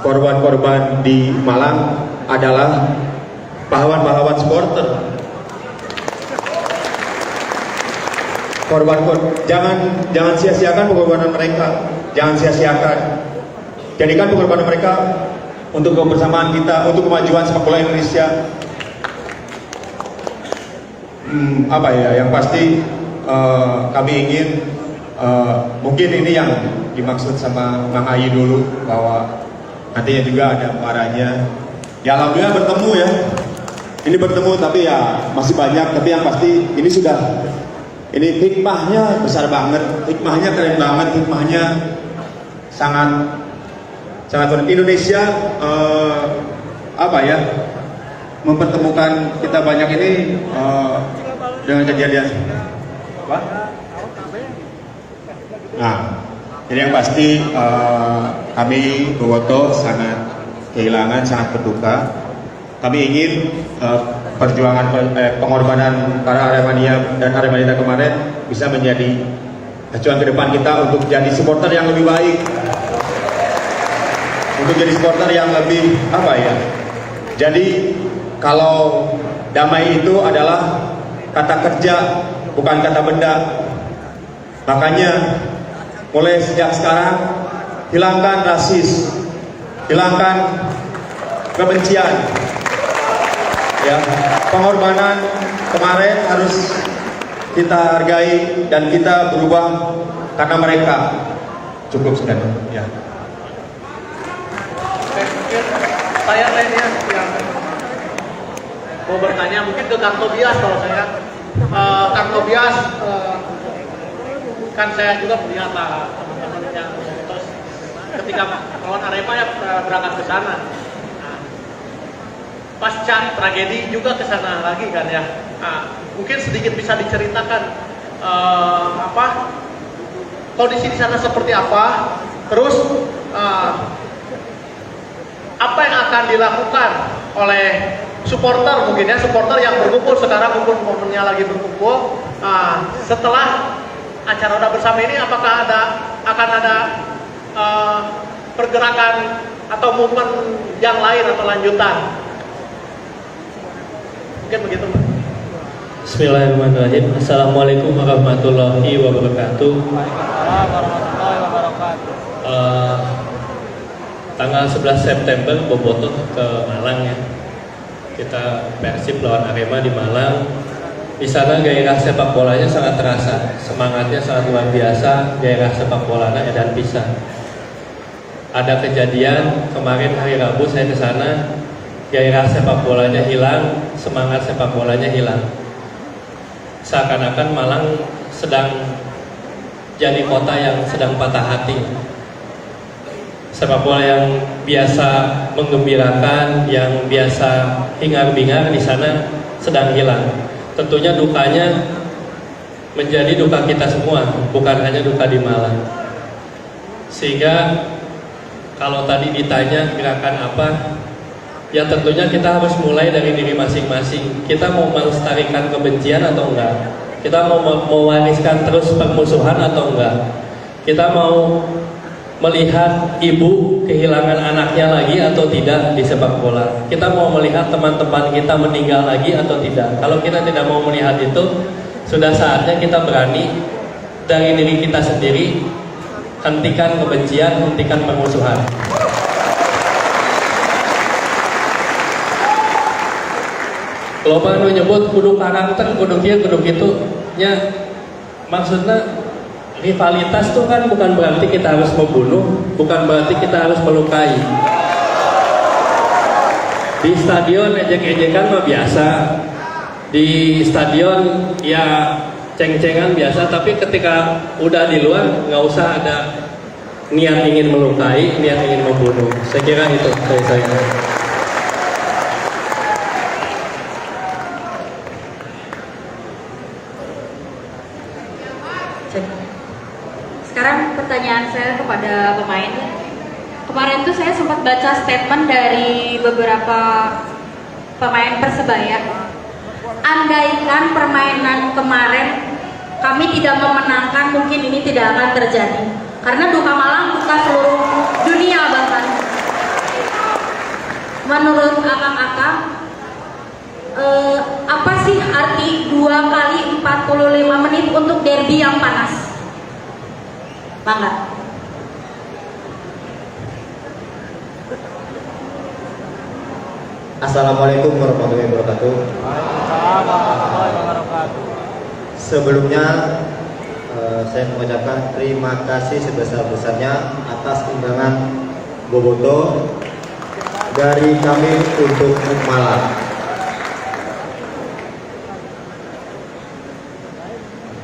korban-korban di Malang adalah pahlawan-pahlawan supporter. Jangan sia-siakan pengorbanan mereka, jangan sia-siakan. Jadikan pengorbanan mereka untuk kebersamaan kita, untuk kemajuan sepak bola Indonesia. Yang pasti kami ingin, mungkin ini yang dimaksud sama Mang Ayi dulu, bahwa nantinya juga ada muaranya. Ya alhamdulillah bertemu ya. Ini bertemu tapi ya masih banyak, tapi yang pasti ini sudah. Ini hikmahnya besar banget, hikmahnya keren banget, hikmahnya sangat keren. Indonesia mempertemukan kita banyak ini dengan kejadian. Apa? Nah, jadi yang pasti kami Bowoto sangat kehilangan, sangat berduka. Kami ingin perjuangan pengorbanan para Aremania dan Aremania kemarin bisa menjadi acuan ke depan kita untuk jadi supporter yang lebih baik, untuk jadi supporter yang lebih Jadi kalau damai itu adalah kata kerja, bukan kata benda. Makanya mulai sejak sekarang hilangkan rasis, hilangkan kebencian. Ya, pengorbanan kemarin harus kita hargai dan kita berubah karena mereka. Cukup sekian ya. Saya lainnya yang mau bertanya mungkin ke Kang Tobias. Kalau saya Kang Tobias, kan saya juga punya teman-teman yang terus ketika lawan Arema ya berangkat ke sana. Pasca tragedi juga ke sana lagi kan ya. Mungkin sedikit bisa diceritakan kondisi di sana seperti apa, terus apa yang akan dilakukan oleh supporter, mungkin ya supporter yang berkumpul sekarang, mumpung momennya lagi berkumpul, setelah acara udah bersama ini, apakah akan ada pergerakan atau momen yang lain atau lanjutan? Mungkin begitu. Bismillahirrahmanirrahim. Assalamualaikum warahmatullahi wabarakatuh. Tanggal 11 September Bobotoh ke Malang ya. Kita Persib lawan Arema di Malang. Di sana gairah sepak bolanya sangat terasa, semangatnya sangat luar biasa, gairah sepak bolanya edan pisan. Ada kejadian kemarin hari Rabu saya ke sana, gairah sepak bolanya hilang, semangat sepak bolanya hilang. Seakan-akan Malang sedang jadi kota yang sedang patah hati. Sepak bola yang biasa menggembirakan, yang biasa hingar-bingar di sana sedang hilang. Tentunya dukanya menjadi duka kita semua, bukan hanya duka di Malang. Sehingga kalau tadi ditanya gerakan apa, ya tentunya kita harus mulai dari diri masing-masing. Kita mau melestarikan kebencian atau enggak? Kita mau mewariskan terus permusuhan atau enggak? Kita mau melihat ibu kehilangan anaknya lagi atau tidak di sepak bola? Kita mau melihat teman-teman kita meninggal lagi atau tidak? Kalau kita tidak mau melihat itu, sudah saatnya kita berani dari diri kita sendiri, hentikan kebencian, hentikan permusuhan. Loba nu nyebut kudu karakter, kudu kieu, kudu kitu nya, maksudnya rivalitas itu kan bukan berarti kita harus membunuh, bukan berarti kita harus melukai. Di stadion ejek-ejekan mah biasa, di stadion ya ceng-cengan biasa, tapi ketika udah di luar nggak usah ada niat ingin melukai, niat ingin membunuh. Saya kira itu dari saya. Sekarang pertanyaan saya kepada pemain. Kemarin tuh saya sempat baca statement dari beberapa pemain Persebaya. Andaikan permainan kemarin kami tidak memenangkan, mungkin ini tidak akan terjadi. Karena duka Malang duka seluruh dunia bahkan. Menurut akang-akang, apa sih arti 2 kali 45 menit untuk derby yang panas? Bangga. Assalamualaikum warahmatullahi wabarakatuh. Sebelumnya saya mengucapkan terima kasih sebesar-besarnya atas undangan Boboto dari kami untuk Malang.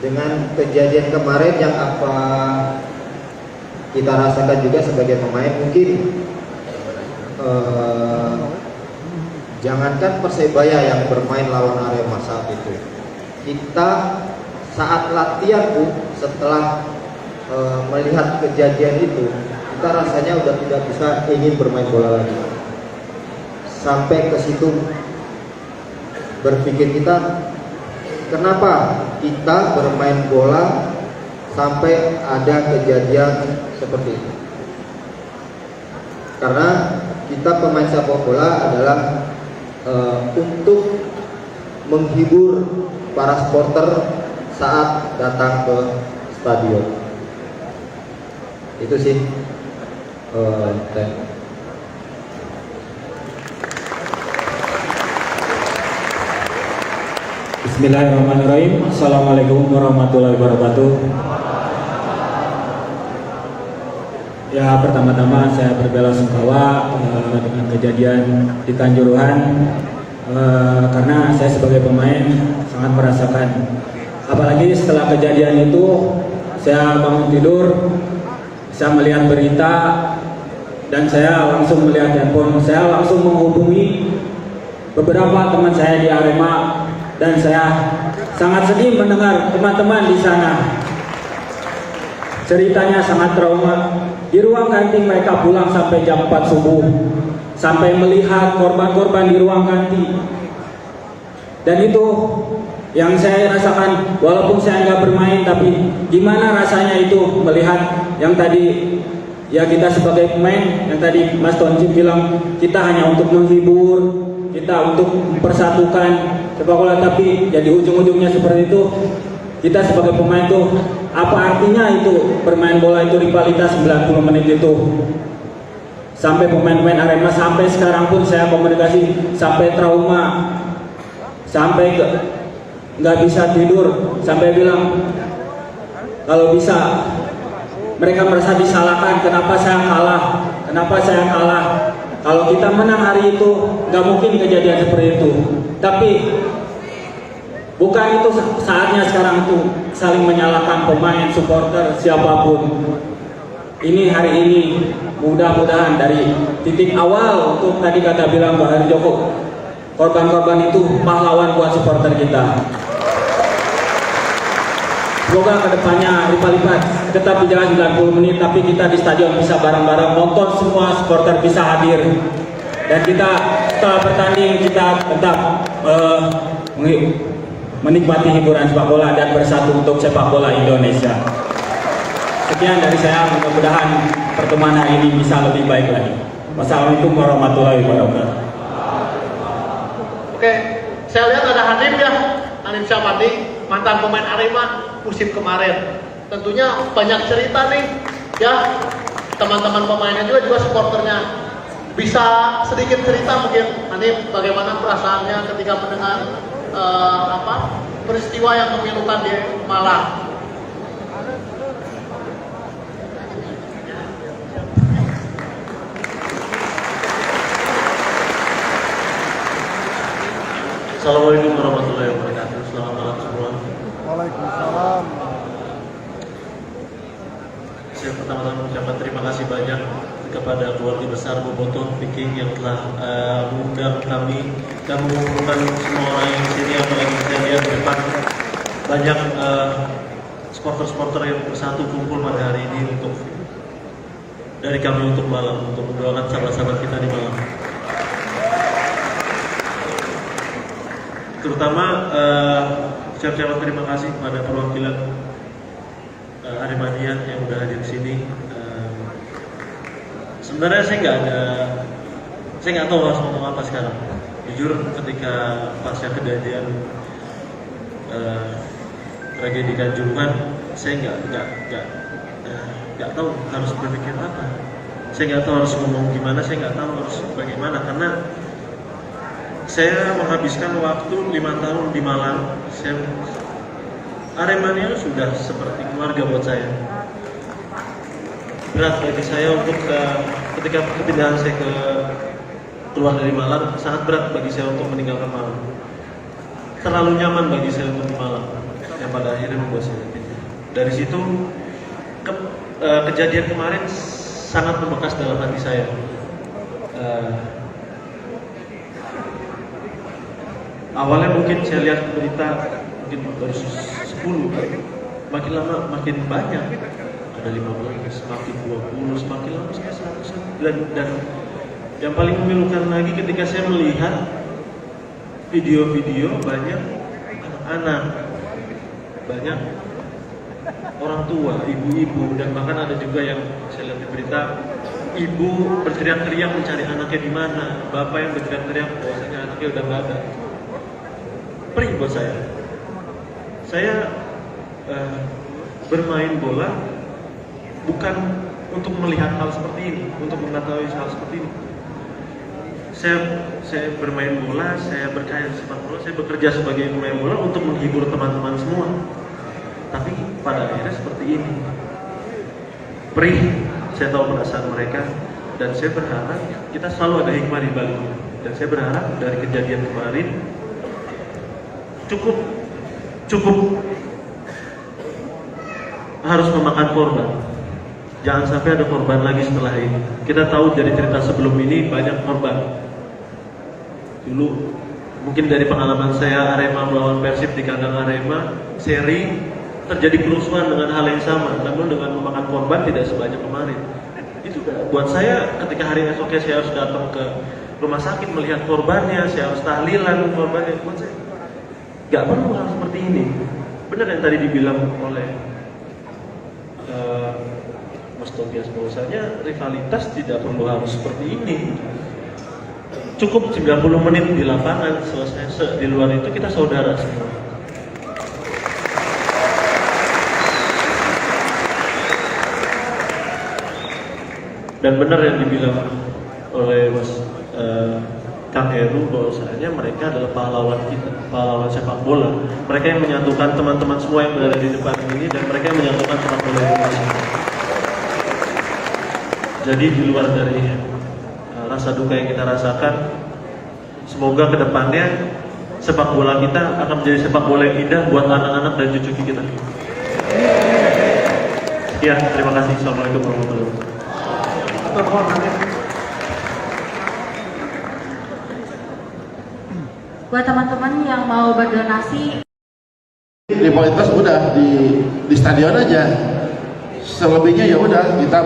Dengan kejadian kemarin yang apa kita rasakan juga sebagai pemain, mungkin jangankan Persebaya yang bermain lawan Arema saat itu, kita saat latihan pun setelah melihat kejadian itu, kita rasanya udah tidak bisa ingin bermain bola lagi. Sampai ke situ berpikir kita, kenapa kita bermain bola sampai ada kejadian seperti itu? Karena kita pemain sepak bola adalah untuk menghibur para supporter saat datang ke stadion. Itu sih. Bismillahirrahmanirrahim. Assalamualaikum warahmatullahi wabarakatuh. Ya, pertama-tama saya berbelasungkawa dengan kejadian di Kanjuruhan, karena saya sebagai pemain sangat merasakan. Apalagi setelah kejadian itu, saya bangun tidur, saya melihat berita, dan saya langsung melihat handphone. Saya langsung menghubungi beberapa teman saya di Arema, dan saya sangat sedih mendengar teman-teman di sana ceritanya sangat trauma. Di ruang ganti mereka pulang sampai jam 4 subuh, sampai melihat korban-korban di ruang ganti. Dan itu yang saya rasakan, walaupun saya nggak bermain, tapi gimana rasanya itu melihat yang tadi, ya kita sebagai pemain, yang tadi Mas Tonci bilang, kita hanya untuk menghibur, kita untuk mempersatukan sepak bola, tapi jadi ujung-ujungnya seperti itu. Kita sebagai pemain tuh, apa artinya itu bermain bola itu rivalitas 90 menit itu? Sampai pemain-pemain Arema sampai sekarang pun saya komunikasi, sampai trauma, sampai nggak bisa tidur, sampai bilang kalau bisa mereka merasa disalahkan, kenapa saya kalah. Kalau kita menang hari itu nggak mungkin kejadian seperti itu. Tapi bukan itu saatnya sekarang itu saling menyalahkan pemain, supporter, siapapun. Ini hari ini mudah-mudahan dari titik awal, untuk tadi kata bilang Pak Hari Joko, korban-korban itu pahlawan buat supporter kita. Semoga kedepannya lipat-lipat tetap berjalan 90 menit, tapi kita di stadion bisa bareng-bareng nonton, semua supporter bisa hadir, dan kita setelah bertanding kita tetap menikmati hiburan sepak bola dan bersatu untuk sepak bola Indonesia. Sekian dari saya, mudah-mudahan pertemuan hari ini bisa lebih baik lagi. Wassalamualaikum warahmatullahi wabarakatuh. Oke, saya lihat ada Hanif ya, Hanif Syafati, mantan pemain Arema musim kemarin. Tentunya banyak cerita nih, ya teman-teman pemainnya juga supporternya. Bisa sedikit cerita mungkin Hanif, bagaimana perasaannya ketika mendengar peristiwa yang memilukan di Malang. Assalamualaikum warahmatullahi wabarakatuh. Selamat malam semua. Waalaikumsalam. Saya pertama-tama mengucapkan terima kasih banyak kepada keluarga besar Boboto Viking yang telah mengundang kami dan mengumpulkan semua orang yang di sini, apalagi saya lihat di depan banyak supporter-supporter yang bersatu kumpul pada hari ini untuk dari kami untuk Malang, untuk mendoakan sahabat-sahabat kita di Malang. Terutama ucapkan terima kasih kepada perwakilan Aremania yang udah hadir di sini. Sebenarnya saya nggak tahu harus ngomong apa sekarang. Jujur ketika pasca kejadian tragedi Kanjuruhan, saya nggak tahu harus berpikir apa. Saya nggak tahu harus ngomong gimana, saya nggak tahu harus bagaimana, karena saya menghabiskan waktu 5 tahun di Malang. Aremania sudah seperti keluarga buat saya. Berat bagi saya untuk ketika perpindahan saya keluar dari Malang, sangat berat bagi saya untuk meninggalkan Malang. Terlalu nyaman bagi saya untuk di Malang, yang pada akhirnya membuat saya pindah. Dari situ kejadian kemarin sangat membekas dalam hati saya. Awalnya mungkin saya lihat berita mungkin baru 10, makin lama makin banyak, ada 15, makin 20, semakin lama saya 100. Dan yang paling memilukan lagi ketika saya melihat video-video banyak anak, banyak orang tua, ibu-ibu, dan bahkan ada juga yang saya lihat di berita, ibu berteriak-teriak mencari anaknya di mana, bapak yang berteriak-teriak bahwasanya anaknya udah nggak ada. Perih buat saya. Saya bermain bola bukan untuk melihat hal seperti ini, untuk mengetahui hal seperti ini. Saya bermain bola, saya berkarya di sepak bola, saya bekerja sebagai pemain bola untuk menghibur teman-teman semua. Tapi pada akhirnya seperti ini. Perih, saya tahu perasaan mereka, dan saya berharap kita selalu ada hikmah di baliknya. Dan saya berharap dari kejadian kemarin cukup harus memakan korban. Jangan sampai ada korban lagi setelah ini. Kita tahu dari cerita sebelum ini banyak korban. Dulu mungkin dari pengalaman saya Arema melawan Persib di kandang Arema, seri terjadi kerusuhan dengan hal yang sama, namun dengan memakan korban tidak sebanyak kemarin. Itu buat saya ketika hari esoknya saya harus datang ke rumah sakit melihat korbannya, saya harus tahlilan korbannya. Buat saya nggak perlu hal seperti ini. Benar yang tadi dibilang oleh Mas Tobias, bahwasanya rivalitas tidak perlu harus seperti ini. Cukup 90 menit di lapangan, selesai. Di luar itu kita saudara semua. Dan benar yang dibilang oleh Mas Kang Heru, bahwasanya mereka adalah pahlawan kita, pahlawan sepak bola. Mereka yang menyatukan teman-teman semua yang berada di depan ini, dan mereka yang menyatukan sepak bola Indonesia. Jadi di luar dari rasa duka yang kita rasakan, semoga kedepannya sepak bola kita akan menjadi sepak bola yang indah buat anak-anak dan cucu kita. Sekian, terima kasih. Assalamualaikum warahmatullahi wabarakatuh. Buat teman-teman yang mau berdonasi, rivalitas udah di stadion aja. Selebihnya ya udah kita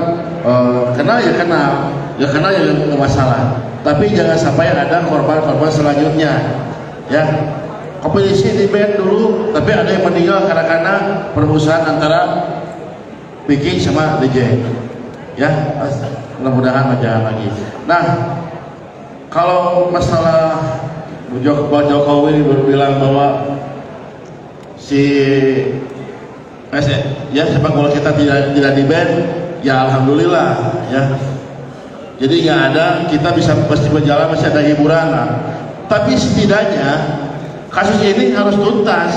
kenal ya nggak masalah. Tapi jangan sampai ada korban-korban selanjutnya. Ya, kompetisi di band dulu, tapi ada yang meninggal karena permusuhan antara Viking sama DJ. Ya, mudah-mudahan jangan lagi. Nah, kalau masalah Pak Jokowi berbilang bahwa sepak bola kita tidak di ban, ya alhamdulillah ya. Jadi nggak ada, kita pasti berjalan, masih ada hiburan. Nah, tapi setidaknya kasus ini harus tuntas.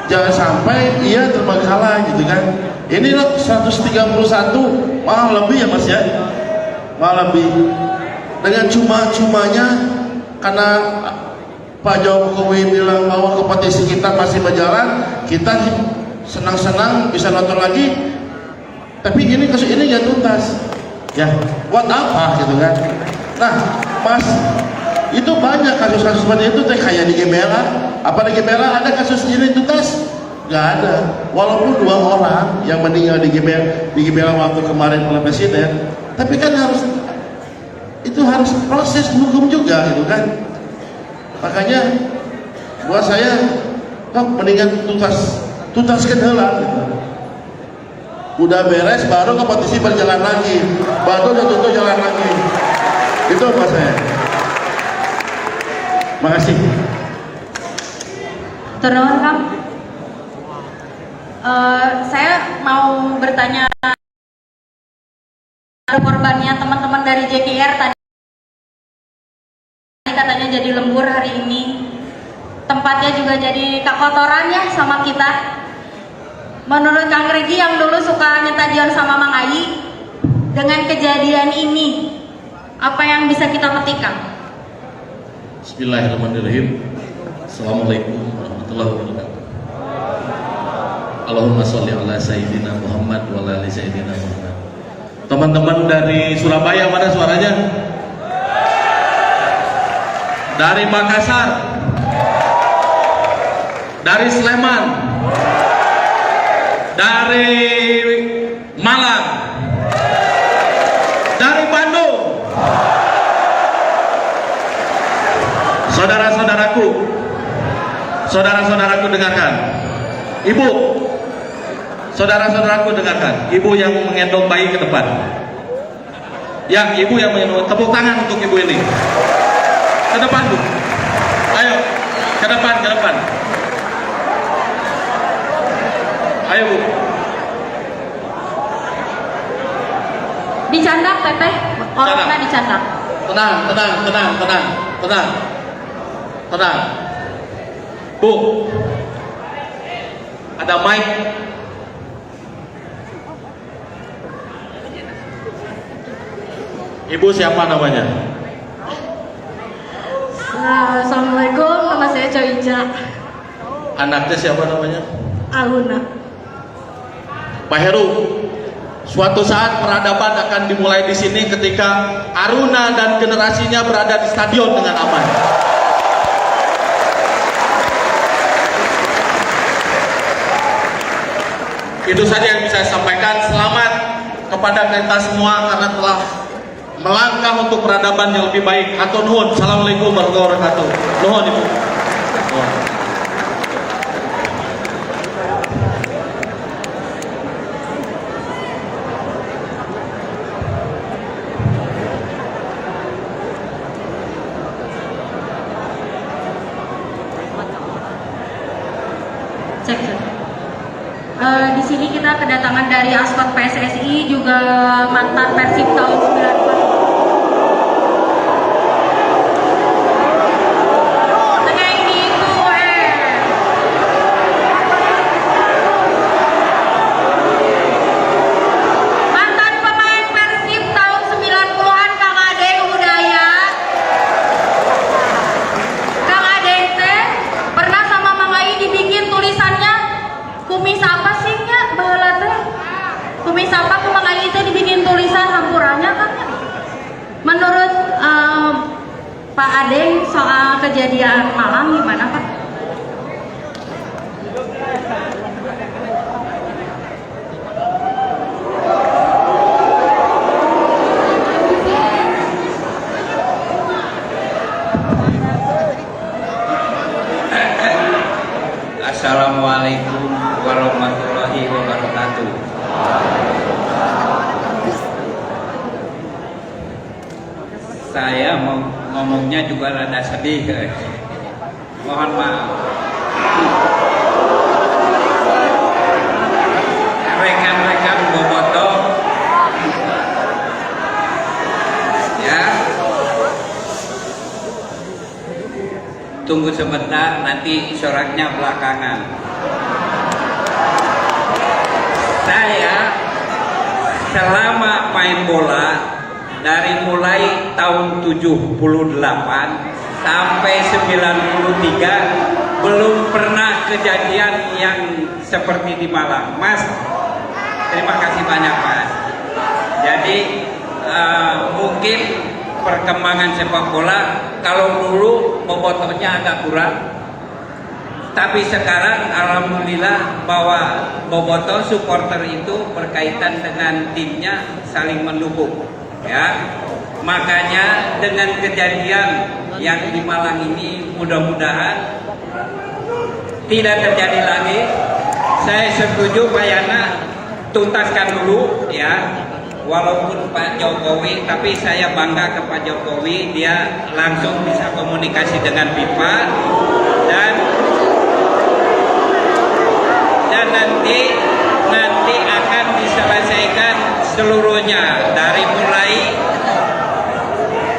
Jangan sampai ia terbengkalai gitu kan. Ini loh 131, malah lebih ya Mas ya, malah lebih. Dengan cuma-cumanya karena Pak Jokowi bilang bahwa kompetisi kita masih berjalan, kita senang-senang bisa nonton lagi. Tapi ini kasus ini nggak tuntas, ya buat apa gitu kan? Nah Mas, itu banyak kasus-kasus seperti itu kayak di GBLA. Apa di GBLA ada kasus ini tuntas? Nggak ada. Walaupun 2 orang yang meninggal di GBLA waktu kemarin oleh presiden, tapi kan harus proses hukum juga gitu kan. Makanya buat saya kok mendingan tuntaskan heula gitu. Udah beres baru kompetisi berjalan lagi, baru udah tutup jalan lagi. Itu buat saya. Makasih. Terus Kang, saya mau bertanya korbannya teman-teman dari JKR tadi katanya jadi lembur hari ini, tempatnya juga jadi kekotoran ya sama kita. Menurut Kang Regi yang dulu suka nyetadion sama Mang Ayi, dengan kejadian ini apa yang bisa kita petikkan? Bismillahirrahmanirrahim. Assalamualaikum warahmatullahi wabarakatuh. Allahumma sholli ala sayyidina Muhammad wa ala ali sayyidina Muhammad. Teman-teman dari Surabaya mana suaranya? Dari Makassar, dari Sleman, dari Malang, dari Bandung. Saudara-saudaraku dengarkan. Ibu, saudara-saudaraku dengarkan. Ibu yang menggendong bayi ke depan. Ibu yang menggendong, tepuk tangan untuk ibu ini. Ke depan, Bu. Ayo, ke depan. Ayo, Bu. Dicandak teteh, orangnya dicandak. Tenang. Bu, ada mic. Ibu siapa namanya? Assalamualaikum, nama saya Coija. Anaknya siapa namanya? Aluna. Pak Heru, suatu saat peradaban akan dimulai di sini ketika Aruna dan generasinya berada di stadion dengan aman. Itu saja yang bisa saya sampaikan. Selamat kepada kita semua karena telah melangkah untuk peradaban yang lebih baik. Hatur nuhun. Assalamualaikum warahmatullahi wabarakatuh. Nuhun Ibu. Nuhun. Cek. Di sini kita kedatangan dari Aspak PSSI, juga mantan Persib tahun 94. Mantan pemain Persib tahun 90-an, Kang Adeng Hudayat. Kang Adeng teh pernah sama Mang Ai dibikin tulisannya kumis apa sih nya baheula teh? Kumis apa ku Mang Ai teh dibikin tulisan hampurannya kan? Menurut Pak Adeng soal kejadian malam gimana Pak? Assalamualaikum warahmatullahi wabarakatuh. Saya mau ngomongnya juga rada sedih, mohon maaf. Rekan-rekan bobotoh, ya, tunggu sebentar, nanti soraknya belakangan. Saya selama main bola dari mulai tahun 78 sampai 93 belum pernah kejadian yang seperti di Malang. Mas, terima kasih banyak Mas. Jadi mungkin perkembangan sepak bola kalau dulu bobotohnya agak kurang, tapi sekarang alhamdulillah bahwa bobotoh supporter itu berkaitan dengan timnya saling mendukung, ya. Makanya dengan kejadian yang di Malang ini mudah-mudahan tidak terjadi lagi. Saya setuju Pak Yana tuntaskan dulu ya. Walaupun Pak Jokowi, tapi saya bangga ke Pak Jokowi, dia langsung bisa komunikasi dengan FIFA dan nanti akan diselesaikan seluruhnya dari mulai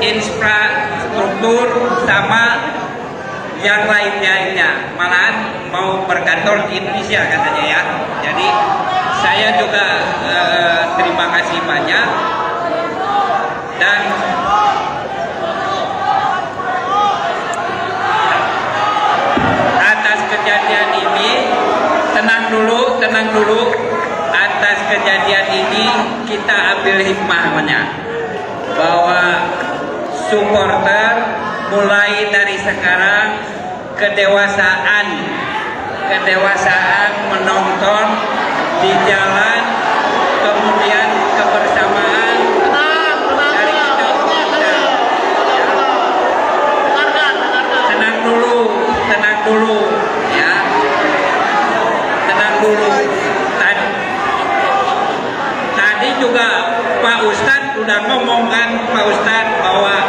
infrastruktur sama yang lain-lainnya, malahan mau berkantor di Indonesia katanya ya. Jadi saya juga terima kasih banyak dan atas kejadian ini tenang dulu atas kejadian ini kita ambil hikmahnya bahwa supporter mulai dari sekarang kedewasaan menonton di jalan, kemudian kebersamaan dari kita. Tenang dulu ya, tenang dulu. Tadi juga Pak Ustadz sudah ngomongkan Pak Ustadz bahwa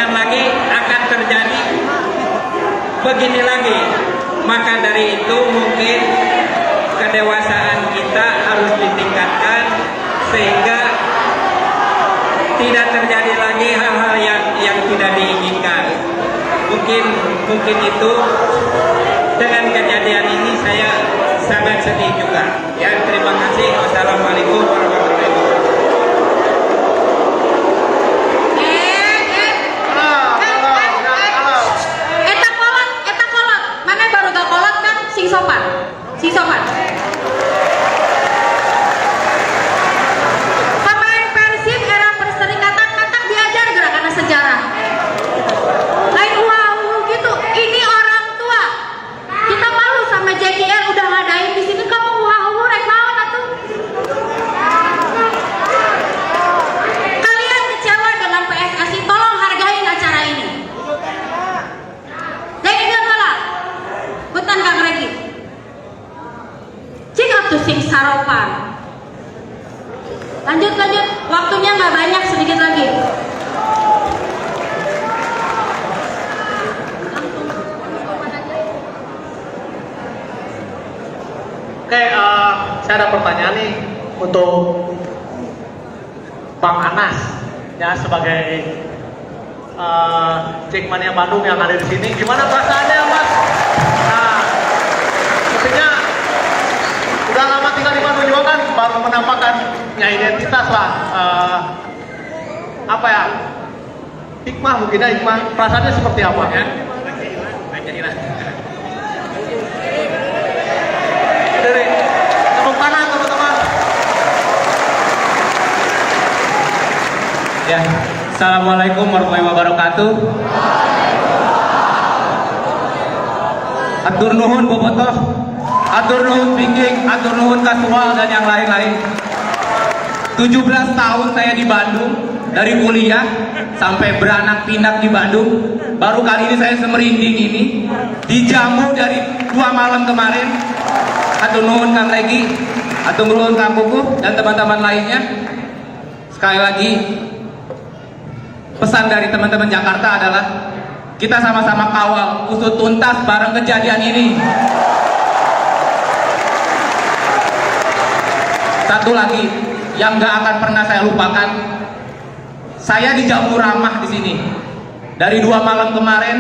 lagi akan terjadi begini lagi. Maka dari itu mungkin kedewasaan kita harus ditingkatkan sehingga tidak terjadi lagi hal-hal yang tidak diinginkan. Mungkin itu dengan kejadian ini saya sangat sedih juga. Ya, terima kasih. Wassalamualaikum warahmatullahi wabarakatuh. Si sopan. Pemain Persib era perserikatan katak diajar gerakan sejarah. Lain wow gitu. Ini orang tua. Kita malu sama JKR udah ngadain di sini kamu wow rek naon atuh. Kalian kecewa dengan PSSI, tolong hargain acara ini. Jadi malah. Bukan Kang Regi. Tuh sing saropan. Lanjut, waktunya nggak banyak, sedikit lagi. Oke, saya ada pertanyaan nih untuk Bang Anas ya, sebagai Jackmania Bandung yang ada di sini. Gimana perasaannya, Mas? Nah, mestinya udah lama tinggal di Bandung juga kan, baru menampakkan identitas lah. Apa ya? Hikmah mungkin ya, hikmah. Perasaannya seperti apa ya? Dari tepuk tangan teman-teman. Ya, assalamualaikum warahmatullahi wabarakatuh. Atur nuhun bobotoh. Atur nuhun pingging, atur nuhun kasual dan yang lain-lain. 17 tahun saya di Bandung, dari kuliah sampai beranak pinak di Bandung. Baru kali ini saya semerinding ini dijamu dari 2 malam kemarin. Atur nuhun Kang Regi, atur nuhun Kang Kukuh dan teman-teman lainnya. Sekali lagi pesan dari teman-teman Jakarta adalah kita sama-sama kawal usut tuntas bareng kejadian ini. Satu lagi yang gak akan pernah saya lupakan, saya dijamu ramah di sini. Dari 2 malam kemarin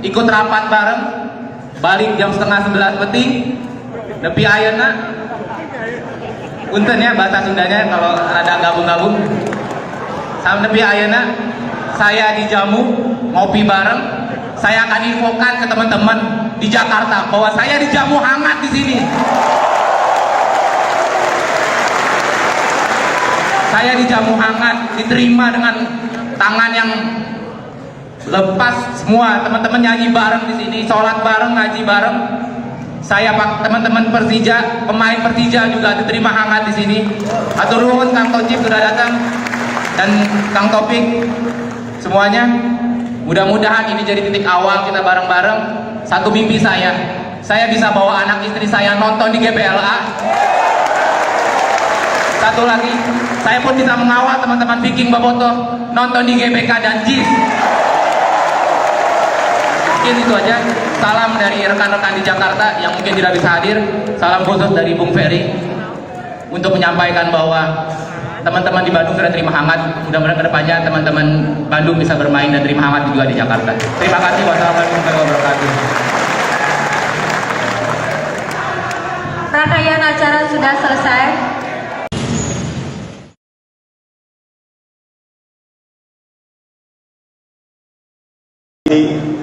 ikut rapat bareng, balik jam 10:30 peting, nepi ayeuna. Punten ya bahasa Sundanya kalau ada gabung-gabung. Sampai nepi ayeuna saya dijamu ngopi bareng. Saya akan infokan ke teman-teman di Jakarta bahwa saya dijamu hangat di sini. Saya dijamu hangat, diterima dengan tangan yang lepas semua. Teman-teman nyanyi bareng di sini, sholat bareng, ngaji bareng. Saya pak teman-teman Persija, pemain Persija juga diterima hangat di sini. Atur nuhun Kang Tocip sudah datang dan Kang Topik semuanya. Mudah-mudahan ini jadi titik awal kita bareng-bareng. Satu mimpi saya bisa bawa anak istri saya nonton di GBLA. Satu lagi, saya pun bisa mengawal teman-teman Viking Bobotoh nonton di GBK dan JIS. Mungkin itu aja. Salam dari rekan-rekan di Jakarta yang mungkin tidak bisa hadir. Salam khusus dari Bung Ferry untuk menyampaikan bahwa teman-teman di Bandung sudah terima hangat. Mudah-mudahan kedepannya teman-teman Bandung bisa bermain dan terima hangat juga di Jakarta. Terima kasih. Wassalamualaikum warahmatullahi wabarakatuh. Rangkaian acara sudah selesai. Ini